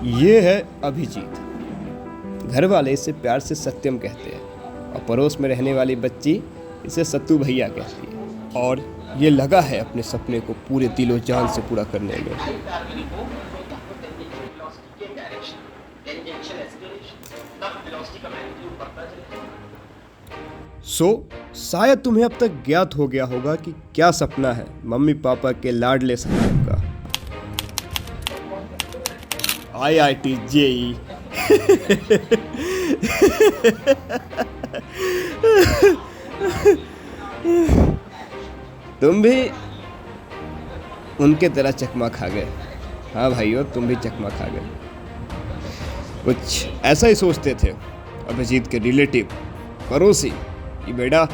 ये है अभिजीत। घर वाले इसे प्यार से सत्यम कहते हैं और पड़ोस में रहने वाली बच्ची इसे सत्तू भैया कहती है। और ये लगा है अपने सपने को पूरे दिलो जान से पूरा करने में। शायद तुम्हें अब तक ज्ञात हो गया होगा कि क्या सपना है मम्मी पापा के लाडले सत्यम का। IIT JEE। तुम भी उनके तरह चकमा खा गए। हाँ भाइयों, तुम भी चकमा खा गए। कुछ ऐसा ही सोचते थे अभिजीत के रिलेटिव पड़ोसी कि बेटा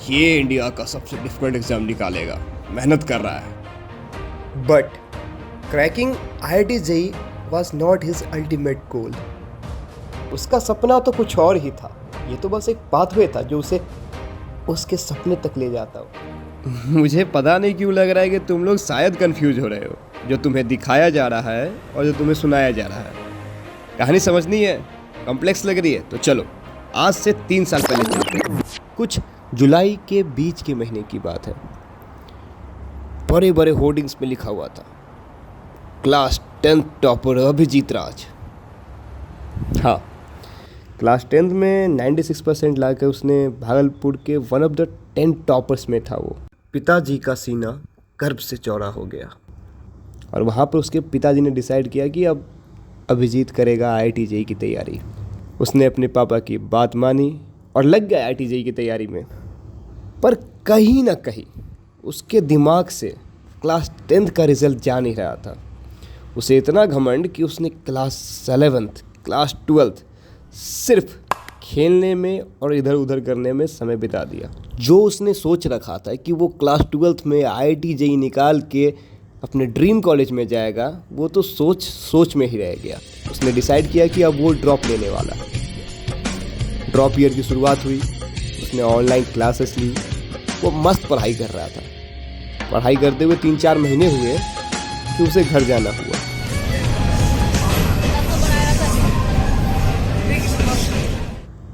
ये इंडिया का सबसे डिफिकल्ट एग्जाम निकालेगा, मेहनत कर रहा है। But cracking IIT JEE was not his ultimate goal। उसका सपना तो कुछ और ही था। ये तो बस एक पाथवे था जो उसे उसके सपने तक ले जाता हो। मुझे पता नहीं क्यों लग रहा है कि तुम लोग शायद कंफ्यूज हो रहे हो। जो तुम्हें दिखाया जा रहा है और जो तुम्हें सुनाया जा रहा है, कहानी समझनी है, कॉम्प्लेक्स लग रही है तो चलो आज से 3 साल पहले चलते हैं। कुछ जुलाई के बीच के महीने की बात है। बड़े बड़े होर्डिंग्स में लिखा हुआ था, क्लास 10th टॉपर अभिजीत राज। हाँ, क्लास 10th में 96% लाकर उसने भागलपुर के वन ऑफ द 10 टॉपर्स में था वो। पिताजी का सीना गर्व से चौड़ा हो गया और वहाँ पर उसके पिताजी ने डिसाइड किया कि अब अभिजीत करेगा IIT JEE की तैयारी। उसने अपने पापा की बात मानी और लग गया IIT JEE की तैयारी में। पर कहीं ना कहीं उसके दिमाग से क्लास 10th का रिज़ल्ट जा नहीं रहा था। उसे इतना घमंड कि उसने क्लास 11th, क्लास 12th सिर्फ खेलने में और इधर उधर करने में समय बिता दिया। जो उसने सोच रखा था कि वो क्लास 12th में IIT JEE निकाल के अपने ड्रीम कॉलेज में जाएगा, वो तो सोच में ही रह गया। उसने डिसाइड किया कि अब वो ड्रॉप लेने वाला है। ड्रॉप ईयर की शुरुआत हुई, उसने ऑनलाइन क्लासेस ली। वो मस्त पढ़ाई कर रहा था। पढ़ाई करते हुए 3-4 महीने हुए कि उसे घर जाना हुआ।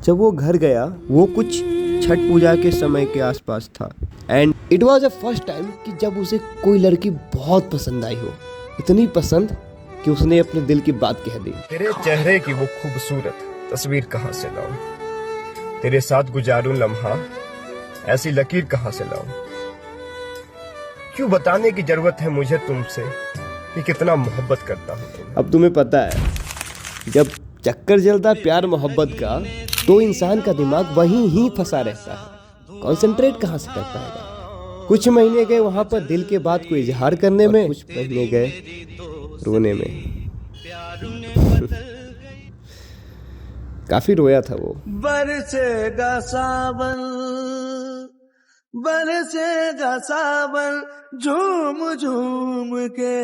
जब वो घर गया वो कुछ छठ पूजा के समय के आसपास था and it was a first time कि जब उसे कोई लड़की बहुत पसंद आई हो। इतनी पसंद कि उसने अपने दिल की बात कह दी। तेरे चेहरे की वो खूबसूरत तस्वीर कहाँ से लाऊं, तेरे साथ गुजारूं लम्हा ऐसी लकीर कहाँ से लाऊं। क्यों बताने की जरूरत है मुझे तुमसे कि कितना मोहब्बत करता हूँ। अब तुम्हें पता है, जब चक्कर चलता प्यार मोहब्बत का तो इंसान का दिमाग वहीं ही फंसा रहता है। कंसंट्रेट कहाँ से कर पाएगा। कुछ महीने गए वहां पर दिल के बात को इजहार करने में, कुछ महीने गए रोने में। काफी रोया था वो। बरसेगा सावन झूम झूम के।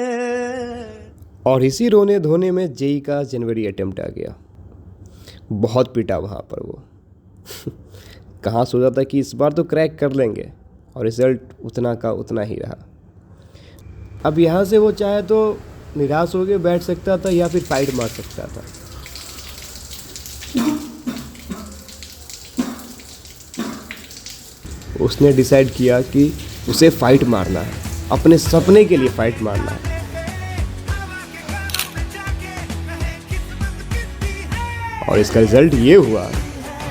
और इसी रोने धोने में JEE का जनवरी अटेम्प्ट आ गया। बहुत पीटा वहाँ पर वो। कहाँ सोचा था कि इस बार तो क्रैक कर लेंगे और रिजल्ट उतना का उतना ही रहा। अब यहाँ से वो चाहे तो निराश हो के बैठ सकता था या फिर फाइट मार सकता था। उसने डिसाइड किया कि उसे फाइट मारना है, अपने सपने के लिए फाइट मारना है। और इसका रिजल्ट ये हुआ,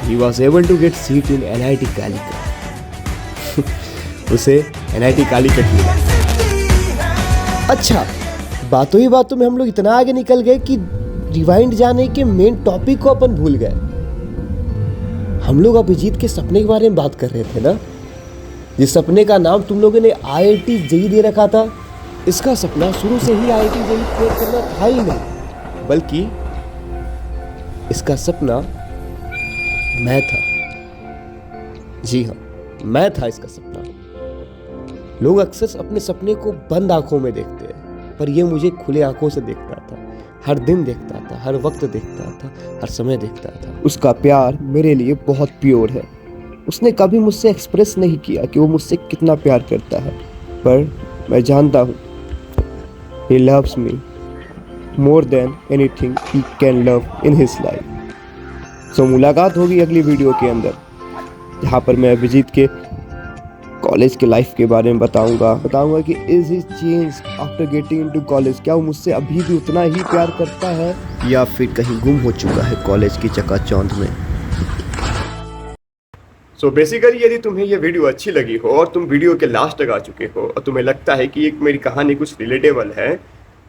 he was able to get seat in NIT Calicut. उसे NIT कालीकट मिला। अच्छा, बातों में हम लोग इतना आगे निकल गए कि रिवाइंड जाने के मेन टॉपिक को अपन भूल गए। हम लोग अभिजीत के सपने के बारे में बात कर रहे थे ना, जिस सपने का नाम तुम लोगों ने IIT JEE दे रखा था। इसका सपना शुरू से ही IIT JEE क्रैक करना था ही नहीं, बल्कि इसका सपना मैं था। जी हाँ, मैं था इसका सपना। लोग अक्सर अपने सपने को बंद आंखों में देखते हैं, पर ये मुझे खुले आंखों से देखता था। हर दिन देखता था, हर वक्त देखता था, हर समय देखता था। उसका प्यार मेरे लिए बहुत प्योर है। उसने कभी मुझसे एक्सप्रेस नहीं किया कि वो मुझसे कितना प्यार करता है, पर मैं जानता हूँ he loves me more than anything he can love in his life. So मुलाकात होगी अगली वीडियो के अंदर, जहाँ पर मैं अभिजीत के कॉलेज के लाइफ के बारे में बताऊंगा कि is he change after getting into college, क्या वो मुझसे अभी भी उतना ही प्यार करता है या फिर कहीं गुम हो चुका है कॉलेज की चकाचौंध में। सो बेसिकली यदि तुम्हें ये वीडियो अच्छी लगी हो और तुम वीडियो के लास्ट तक आ चुके हो और तुम्हें लगता है कि एक मेरी कहानी कुछ रिलेटेबल है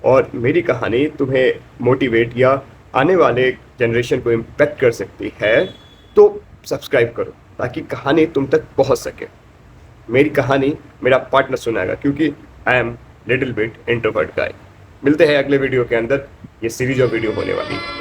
और मेरी कहानी तुम्हें मोटिवेट या आने वाले जनरेशन को इम्पैक्ट कर सकती है, तो सब्सक्राइब करो ताकि कहानी तुम तक पहुंच सके। मेरी कहानी मेरा पार्टनर सुनाएगा क्योंकि I am little bit introvert guy. मिलते हैं अगले वीडियो के अंदर, ये सीरीज ऑफ वीडियो होने वाली है।